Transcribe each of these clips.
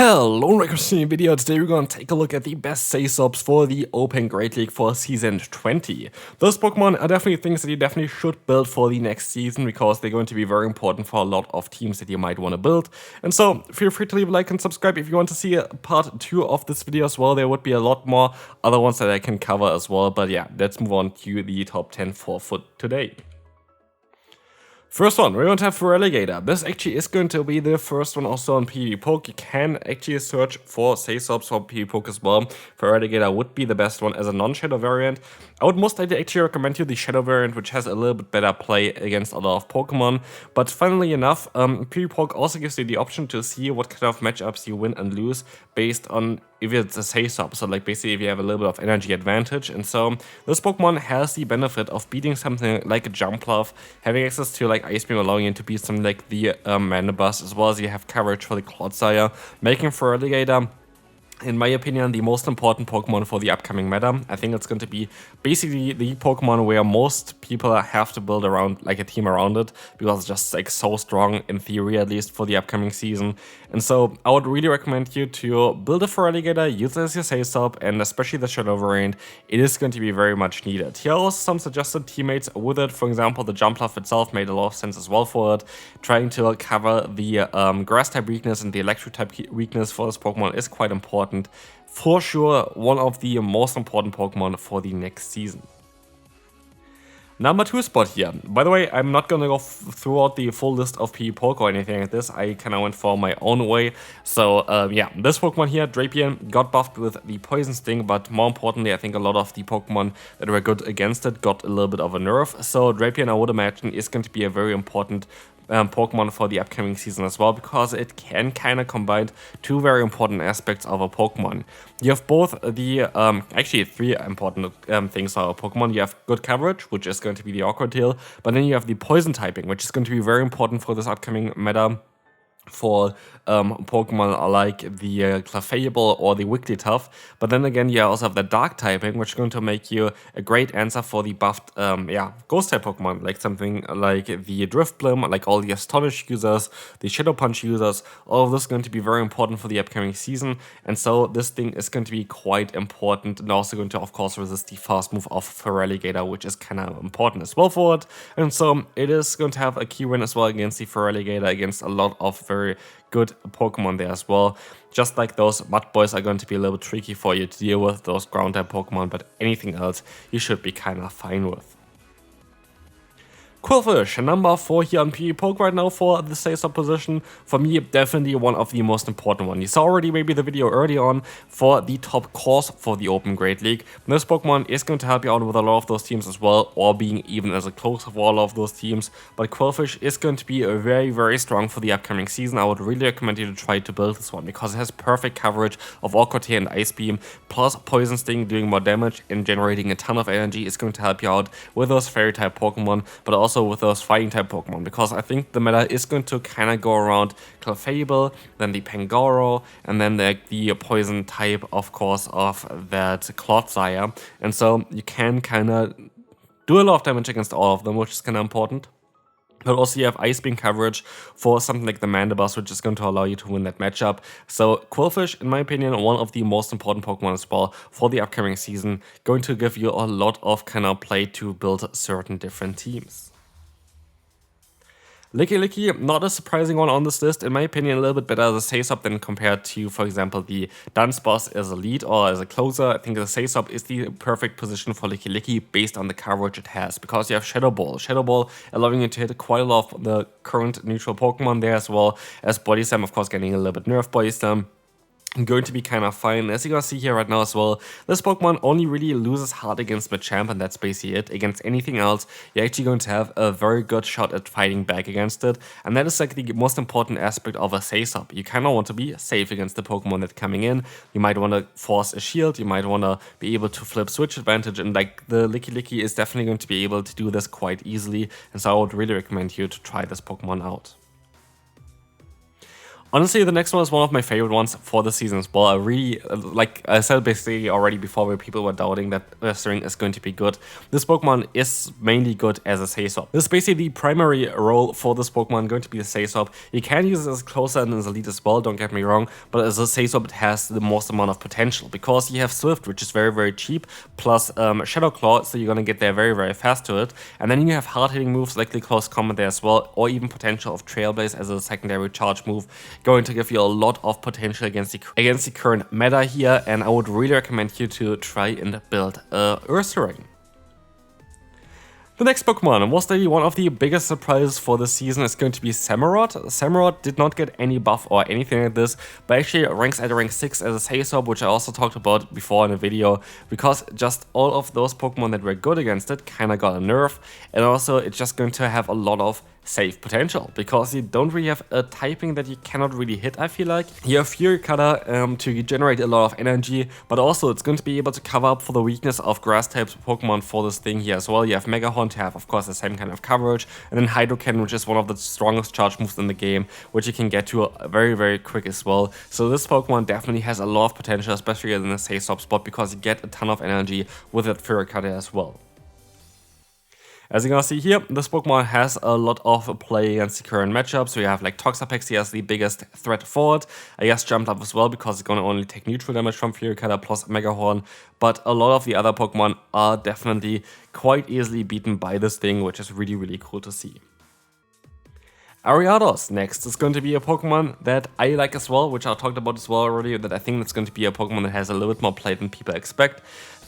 Hello, Cristian video. Today we're going to take a look at the best say-subs for the Open Great League for Season 20. Those Pokemon are definitely things that you definitely should build for the next season because they're going to be very important for a lot of teams that you might want to build. And so feel free to leave a like and subscribe if you want to see a part 2 of this video as well. There would be a lot more other ones that I can cover as well. But yeah, let's move on to the top 10 for today. First one, we're going to have Relator. This actually is going to be the first one also on PvPoke. You can actually search for say-subs for PvPoke as well. Relator would be the best one as a non-shadow variant. I would most likely actually recommend you the shadow variant, which has a little bit better play against a lot of Pokemon. But funnily enough, PvPoke also gives you the option to see what kind of matchups you win and lose based on if it's a say-sub, so like basically if you have a little bit of energy advantage. And so this Pokemon has the benefit of beating something like a Jumpluff, having access to like Ice Beam, allowing you to beat something like the Mandibuzz, as well as you have coverage for the Clodsire, making for Alligator, in my opinion, the most important Pokemon for the upcoming meta. I think it's going to be basically the Pokemon where most people have to build around, like a team around it, because it's just like so strong, in theory at least, for the upcoming season. And so I would really recommend you to build it for Alligator, use it as your say-sub, and especially the Shadow variant, it is going to be very much needed. Here are also some suggested teammates with it. For example, the Jumpluff itself made a lot of sense as well for it. Trying to cover the Grass-type weakness and the Electric-type weakness for this Pokemon is quite important. For sure, one of the most important Pokemon for the next season. Number 2 spot here. By the way, I'm not gonna go throughout the full list of PvPoke or anything like this. I kind of went for my own way. So yeah, this Pokemon here, Drapion, got buffed with the Poison Sting, but more importantly, I think a lot of the Pokemon that were good against it got a little bit of a nerf. So Drapion, I would imagine, is going to be a very important Pokemon for the upcoming season as well, because it can kind of combine two very important aspects of a Pokemon. You have both the, actually 3 important things of a Pokemon. You have good coverage, which is going to be the Awkward Tail, but then you have the Poison typing, which is going to be very important for this upcoming meta for Pokemon like the Clefable or the Wigglytuff. But then again, you also have the Dark typing, which is going to make you a great answer for the buffed Ghost type Pokemon, like something like the Drifblim, like all the Astonish users, the Shadow Punch users. All of this is going to be very important for the upcoming season, and so this thing is going to be quite important, and also going to, of course, resist the fast move of Feraligatr, which is kind of important as well for it. And so it is going to have a key win as well against the Feraligatr, against a lot of very good Pokemon there as well. Just like those Mud Boys are going to be a little bit tricky for you to deal with, those ground type Pokemon, but anything else you should be kind of fine with. Qwilfish, number 4 here on PvPoke right now for the say-sub position. For me, definitely one of the most important ones. You saw already maybe the video early on for the top course for the Open Great League. This Pokemon is going to help you out with a lot of those teams as well, or being even as a closer for all of those teams. But Qwilfish is going to be very, very strong for the upcoming season. I would really recommend you to try to build this one, because it has perfect coverage of Awkward Tail and Ice Beam, plus Poison Sting doing more damage and generating a ton of energy is going to help you out with those Fairy-type Pokemon, but also with those Fighting type Pokemon, because I think the meta is going to kind of go around Clefable, then the Pangoro, and then the Poison type, of course, of that Clodsire. And so you can kind of do a lot of damage against all of them, which is kind of important. But also you have Ice Beam coverage for something like the Mandibuzz, which is going to allow you to win that matchup. So Qwilfish, in my opinion, one of the most important Pokemon as well for the upcoming season, going to give you a lot of kind of play to build certain different teams. Licky, not a surprising one on this list. In my opinion, a little bit better as a say-sub than compared to, for example, the Dunsparce as a lead or as a closer. I think the say-sub is the perfect position for Licky based on the coverage it has, because you have Shadow Ball. Shadow Ball allowing you to hit quite a lot of the current neutral Pokemon there, as well as Body Slam, of course, getting a little bit nerfed Body Slam. Going to be kind of fine. As you can see here right now as well, this Pokemon only really loses hard against Machamp, and that's basically it. Against anything else, you're actually going to have a very good shot at fighting back against it, and that is like the most important aspect of a say-sub. You kind of want to be safe against the Pokemon that's coming in. You might want to force a shield, you might want to be able to flip switch advantage, and like the Licky is definitely going to be able to do this quite easily, and so I would really recommend you to try this Pokemon out. Honestly, the next one is one of my favorite ones for the season as well. I really, like I said basically already before, where people were doubting that String is going to be good. This Pokemon is mainly good as a Sasop. This is basically the primary role for this Pokemon, going to be the Sasop. You can use it as a closer and as a lead as well, don't get me wrong, but as a Sasop it has the most amount of potential, because you have Swift, which is very, very cheap, plus Shadow Claw, so you're gonna get there very, very fast to it. And then you have hard-hitting moves like the Close Combat there as well, or even potential of Trailblaze as a secondary charge move, going to give you a lot of potential against the current meta here, and I would really recommend you to try and build a Ursaring. The next Pokemon, most likely one of the biggest surprises for the season, is going to be Samurott. Samurott did not get any buff or anything like this, but actually ranks at rank 6 as a Sasop, which I also talked about before in a video, because just all of those Pokemon that were good against it kinda got a nerf, and also it's just going to have a lot of save potential, because you don't really have a typing that you cannot really hit, I feel like. You have Fury Cutter to generate a lot of energy, but also it's going to be able to cover up for the weakness of grass types Pokemon for this thing here as well. You have Mega Horn to have, of course, the same kind of coverage, and then Hydro Cannon, which is one of the strongest charge moves in the game, which you can get to very, very quick as well. So this Pokemon definitely has a lot of potential, especially in the Sasop spot, because you get a ton of energy with that Fury Cutter as well. As you can see here, this Pokemon has a lot of play against the current matchups. So you have like Toxapex here as the biggest threat forward. I guess Jumped Up as well, because it's going to only take neutral damage from Fury Cutter plus Mega Horn. But a lot of the other Pokemon are definitely quite easily beaten by this thing, which is really, really cool to see. Ariados next is going to be a Pokemon that I like as well, which I talked about as well already, that I think that's going to be a Pokemon that has a little bit more play than people expect.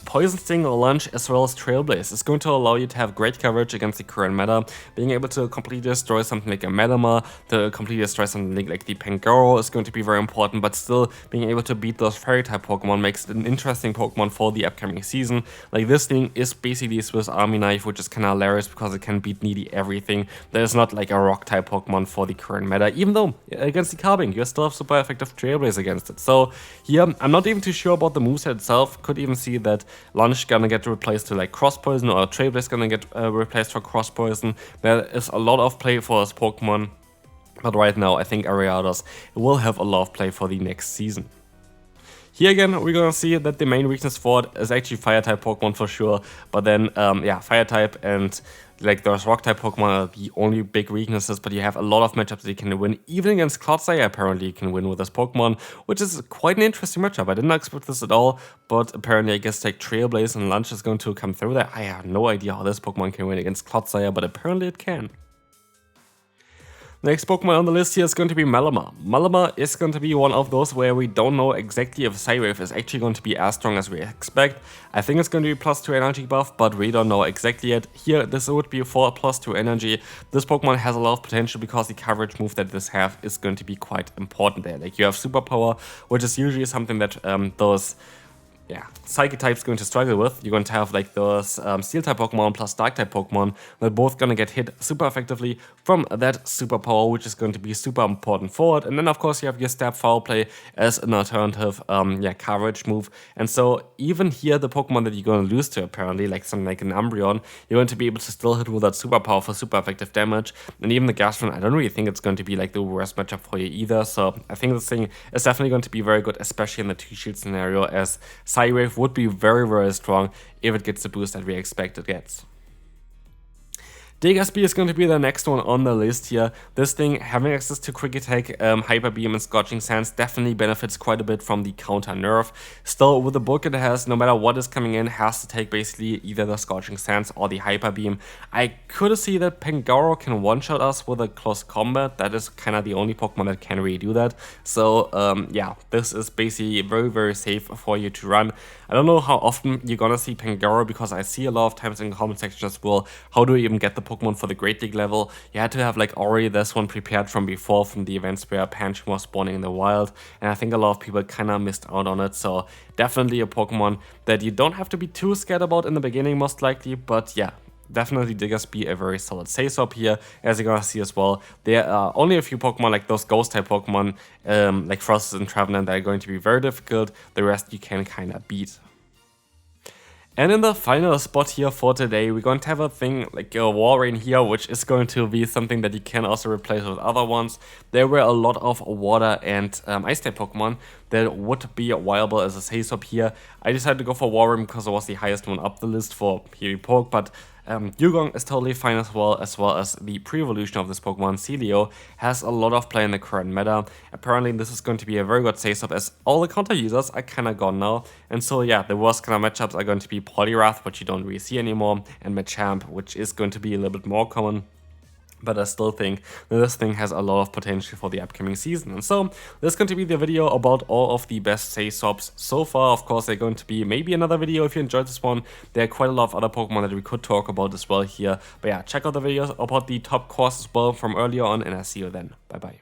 Poison Sting or Lunge as well as Trailblaze is going to allow you to have great coverage against the current meta. Being able to completely destroy something like a Malma, to completely destroy something like the Pangoro is going to be very important, but still being able to beat those Fairy type Pokemon makes it an interesting Pokemon for the upcoming season. Like, this thing is basically a Swiss Army knife, which is kind of hilarious because it can beat nearly everything. There's not like a rock type Pokemon for the current meta, even though against the Carbink you still have super effective Trailblaze against it. So here I'm not even too sure about the moveset itself. Could even see that Lunge gonna get replaced to like Cross Poison, or Trailblaze gonna get replaced for Cross Poison. There is a lot of play for this Pokemon, but right now I think Ariados will have a lot of play for the next season. Here again, we're gonna see that the main weakness for it is actually Fire-type Pokemon for sure, but then, yeah, Fire-type and like those Rock-type Pokemon are the only big weaknesses, but you have a lot of matchups that you can win. Even against Clodsire, apparently you can win with this Pokemon, which is quite an interesting matchup. I didn't expect this at all, but apparently I guess like Trailblaze and Lunge is going to come through there. I have no idea how this Pokemon can win against Clodsire, but apparently it can. Next Pokemon on the list here is going to be Malma. Malma is going to be one of those where we don't know exactly if Psywave is actually going to be as strong as we expect. I think it's going to be +2 energy buff, but we don't know exactly yet. Here, this would be for +2 energy. This Pokemon has a lot of potential because the coverage move that this have is going to be quite important there. Like, you have Superpower, which is usually something that those Psychic type's going to struggle with. You're going to have like those Steel type Pokemon plus Dark type Pokemon. They're both going to get hit super effectively from that Superpower, which is going to be super important for it. And then of course you have your Stab Foul Play as an alternative coverage move. And so even here, the Pokemon that you're going to lose to, apparently, like something like an Umbreon, you're going to be able to still hit with that Superpower for super effective damage. And even the Gastron, I don't really think it's going to be like the worst matchup for you either. So I think this thing is definitely going to be very good, especially in the 2-shield scenario, as Psywave would be very, very strong if it gets the boost that we expect it gets. Degaspi is going to be the next one on the list here. This thing, having access to Quick Attack, Hyper Beam, and Scorching Sands definitely benefits quite a bit from the counter nerf. Still, with the bulk it has, no matter what is coming in, has to take basically either the Scorching Sands or the Hyper Beam. I could see that Pangoro can one-shot us with a Close Combat. That is kind of the only Pokemon that can really do that. So, yeah, this is basically very, very safe for you to run. I don't know how often you're gonna see Pangoro, because I see a lot of times in the comment section as well, how do you even get the Pokemon for the Great League level? You had to have like already this one prepared from before, from the events where Pancham was spawning in the wild, and I think a lot of people kind of missed out on it. So definitely a Pokemon that you don't have to be too scared about in the beginning, most likely, but yeah. Definitely Degaspi a very solid Sasop here. As you're gonna see as well, there are only a few Pokemon like those Ghost type Pokemon, like Frosted and Trevenant, that are going to be very difficult. The rest you can kind of beat. And in the final spot here for today, we're going to have a thing like a Warr in here, which is going to be something that you can also replace with other ones. There were a lot of water and ice type Pokemon that would be viable as a Say Swap here. I decided to go for Warr because it was the highest one up the list for Hery Poke, but Dugong is totally fine as well as the pre-evolution of this Pokemon. Celio has a lot of play in the current meta. Apparently this is going to be a very good Say Swap as all the counter users are kinda gone now. And so yeah, the worst kind of matchups are going to be Poliwrath, which you don't really see anymore, and Machamp, which is going to be a little bit more common. But I still think that this thing has a lot of potential for the upcoming season. And so, this is going to be the video about all of the best Say Swaps so far. Of course, there's going to be maybe another video if you enjoyed this one. There are quite a lot of other Pokemon that we could talk about as well here. But yeah, check out the videos about the top course as well from earlier on, and I'll see you then. Bye bye.